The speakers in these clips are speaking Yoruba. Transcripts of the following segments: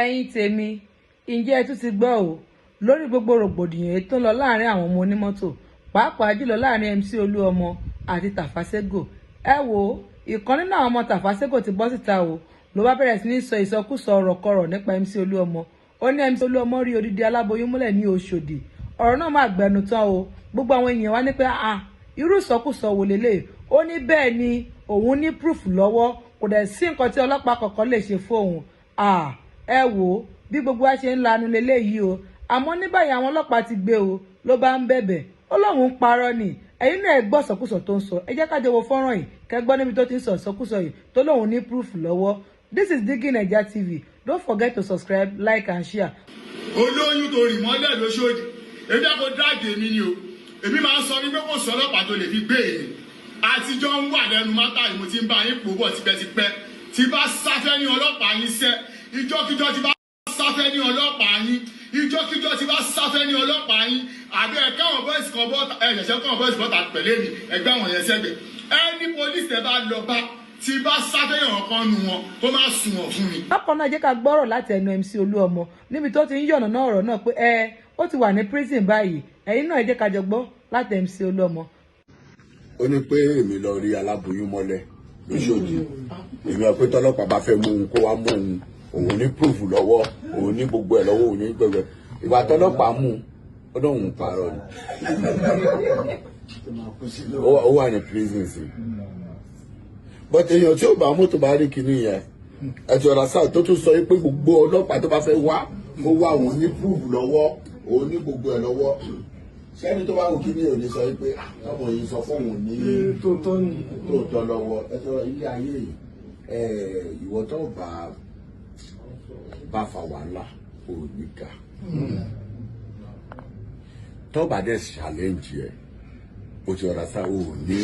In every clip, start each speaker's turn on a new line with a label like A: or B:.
A: ẹ̀yin tèmi ǹjẹ́ ẹ tún ti gbọ́ o lórí gbogbo rògbòdìyàn tó lọ láàrin àwọn ọmọ onímọ́tò pàápàá jùlọ láàrin MC Oluomo àti Tafa Sego. Ẹ wo ìkan nínú àwọn ọmọ Tafa Sego ti bọ́ síta o ló bá bẹ̀rẹ̀ sí ní sọ ìsọkúsọ ọ̀rọ̀kọ̀rọ̀ nípa MC Oluomo. Ó ní MC Oluomo rí odidi aláboyún múlẹ̀ ní Òṣòdì. Ọ̀rọ̀ náà máa gbẹnu tán o, gbogbo àwọn èèyàn wá ní pé irú ìsọkúsọ wò lélẹ̀. Ó ní bẹ́ẹ̀ ni òun ní proof lọ́wọ́, kò dẹ̀ sí nǹkan tí ọlọ́pàá kọ̀ọ̀kan lè ṣe fóun. Ẹ wò bí gbogbo wa ṣe ń lanu leléyìí o, àmọ́ ní báyìí àwọn ọlọ́pàá ti gbé o ló bá ń bẹ̀bẹ̀. Ó lóun ń parọ́ ni. Ẹ̀yin náà ẹ gbọ́ ìsọkúsọ tó ń sọ. Ẹ jẹ́ ká jọ wo fọ́nrán yìí kẹ́ gbọ́ níbi tó ti ń sọ ìsọkúsọ yìí tó lóun ní proof lọ́wọ́. This is Digi Naija TV. Don't forget to subscribe, like and share.
B: Olóyún tó rì mọ́lẹ̀ lóṣòdì èmi àpò dáàgì èmi ni o, èmi máa ń sọ wípé kò sọ ọlọ́pàá tó lè fi gbé èmi àtijọ́ ń wà lẹ́nu mátà yìí, mo ti ń bá yín pò bọ̀ tipẹ́tipẹ́. Tí bá sáfẹ́ ní ọlọ́pàá yín sẹ́, ìjọ́kíjọ́ tí bá sáfẹ́ ní ọlọ́pàá yín, ìjọ́kíjọ́ tí bá sáfẹ́ ní ọlọ́pàá yín, àbí ẹ̀ka àwọn bọ́ìsì kan bọ́ta ẹ̀ṣẹ̀ṣẹ̀ kan bọ́ìsì bọ́ta pẹ̀lú èmi ẹgbẹ́ àwọn yẹn sẹ́gbẹ̀. Ẹni pólísì tẹ bá lọ bá tí bá sáfẹ́ yàn kan nu wọn kó má sùn wọ̀n fún mi.
A: Bákan náà jẹ́ ká gbọ́rọ̀ láti ẹnu MC Oluomo níbi tó ti ń yọ̀nà náà ọ̀rọ̀ náà pé ó ti wà ní prison báyìí. Ẹ̀yin náà ẹ jẹ́ ká jọ gbọ́ láti MC Oluomo.
C: Ó ní pé èmi lọ rí aláboyún mọ́lẹ̀ lóṣòdì, èmi ọ̀pẹ́ tọ́lọ́pàá bá fẹ́ mú òun kó wá mú òun ní proof lọ́wọ́, òun ní gbogbo ẹ̀ lọ́wọ́, òun ní gbogbo ẹ̀. Ìgbà tọ́lọ́pàá mú ó náà òun parọ́ ni, ó wà ní prison sí. But èèyàn tí ó bá mú tó bá rí kinní yẹn ẹ̀tì ọ̀rọ̀ sáà tó tún sọ pé gbogbo ọlọ́pàá tó bá fẹ́ wá ó wá òun ní proof lọ́wọ́, òun ní gbogbo ẹ̀ lọ́wọ́. Sẹ́ni tó bá wù kí ni ò ní sọ pé ọmọ yìí sọ fún òun ní tòótọ́ lọ́wọ́. Ẹ̀tọ́ ilé ayé ìwọ tó bá fa wàhálà ò ní ká, tó bá dẹ̀ challenge ẹ̀ o ti ọ̀rọ̀ sáà ò ní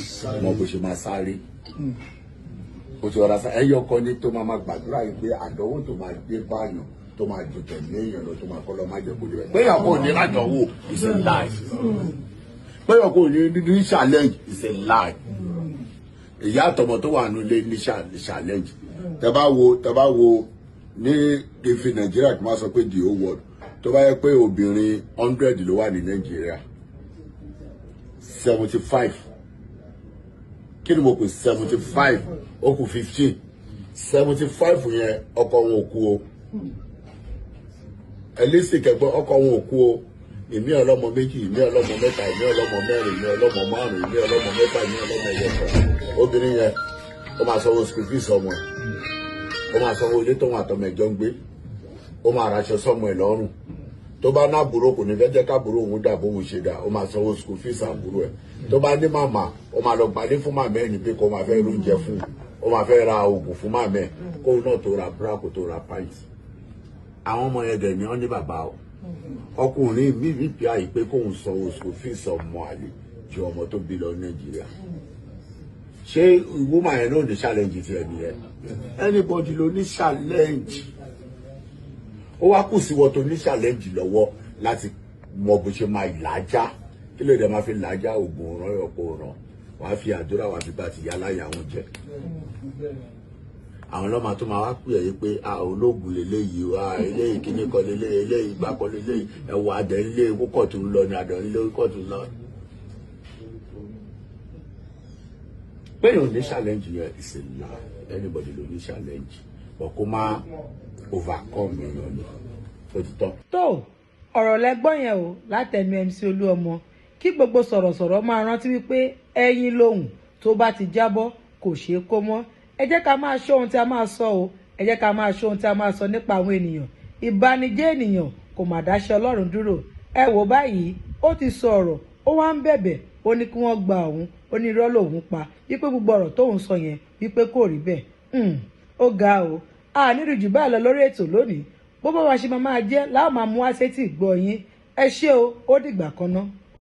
C: mọ bó ṣe máa sáré, o ti ọ̀rọ̀ sáà ẹ̀yọ kan ní tó máa gbàdúrà yìí pé àdánwò tó máa gbé báyọ̀ tó máa ju tẹ̀lé èèyàn lọ tó máa kọ́ lọ máa jẹ kó lè rẹ̀. Péyàn kò ní ládánwò is a lie. Péyàn kò ní challenge is a lie. Ìyá àtọmọ tó wà nílé ní challenge. Tẹ́ bá wo ní ìfi Nàìjíríà tó máa sọ pé the whole world tó bá yẹ pé obìnrin 100 ló wà ní Nàìjíríà 75 kí ni mo pè 75 ó kù 15 75 yẹn ọkọ wọn ò kú o. Ẹlẹ́sìn kẹgbọ́n ọkọ wọn ò kú o. Èmi ọlọ́mọ méjì, èmi ọlọ́mọ mẹ́ta, èmi ọlọ́mọ mẹ́rin, èmi ọlọ́mọ márùn-ún, èmi ọlọ́mọ mẹ́fà, èmi ọlọ́mọ ẹ̀yọ̀kan. Obìnrin yẹn ó máa sanwó school fees ọmọ ẹ̀, ó máa sanwó ilé tóun àtọmọ ẹ̀jọ́ ń gbé, ó máa raṣọ sọ́mọ ẹ̀ lọ́rùn. Tó bá ná àbúrò kò ní fẹ́ jẹ́ káàbúrò òun dà bóun ṣe dà, ó máa sanwó school fees àbúrò ẹ̀. Tó bá ní màmá, ó máa lọ gbadé fún màmá ẹ̀ ní pé kó máa fẹ́ oúnjẹ fún, ó máa fẹ́ ra oògùn fún màmá ẹ̀ kóun náà tó ra búrá kó tó ra pint. Àwọn ọmọ yẹn dẹ̀ ni wọ́n ní bàbá o. Ọkùnrin mi bí àyè pé kóun sanwó school fees ọmọ àlè ju ọmọ tó bí lọ Nàìjíríà. Ṣé woman yẹn náà ní challenge ti ẹni yẹn? Anybody ló ní challenge. Ó wá kù sí wọn tó ní challenge lọ́wọ́ láti mọ bó ṣe máa làájá. Kí ló dé máa fi làájá oògùn ràn ọ̀pọ̀ ràn? Wàá fi àdúrà wàá fi bá ti yá láyà wọn jẹ. Àwọn ọlọ́mà tó máa wá pè é pé ológun lélẹ́yìí eléyìí kíní kọ́ lélẹ́yìí eléyìí gbà kọ́ lélẹ́yìí ẹ̀wọ̀ adẹ̀ nílé kókọ̀ tó ń lọ ní adẹ̀ nílé kókọ̀ tó ń lọ. Péyàn ní challenge yẹn is a lie, anybody ló ní challenge but kó má overcome èèyàn ni ó ti tán.
A: Tó ọ̀rọ̀ lẹ́gbọ́n yẹn o látẹnu MC Oluomo kí gbogbo sọ̀rọ̀sọ̀rọ̀ máa rántí wípé ẹyin lóhùn tó bá ti jábọ́ kò ṣeé kó mọ́. Ẹ jẹ́ ká máa ṣọ́ ohun tí a máa sọ o, ẹ jẹ́ ká máa ṣọ́ ohun tí a máa sọ nípa àwọn ènìyàn. Ìbànújẹ́ ènìyàn kò mà dáṣẹ́ Ọlọ́run dúró. Ẹ wò báyìí ó ti sọ ọ̀rọ̀ ó wá ń bẹ̀bẹ̀ ó ní kí wọ́n gba òun, ó ní irọ́ lòun pa wípé gbogbo ọ̀rọ̀ tóun sọ yẹn wípé kò rí bẹ́ẹ̀. Ó ga o, a nílùú jù báyìí lọ lórí ètò lónìí. Bó bá wa ṣe máa jẹ́ láwọn máa mú wá sétí ìgbọ́ yín. Ẹ ṣé o, ó dìgbà kan náà.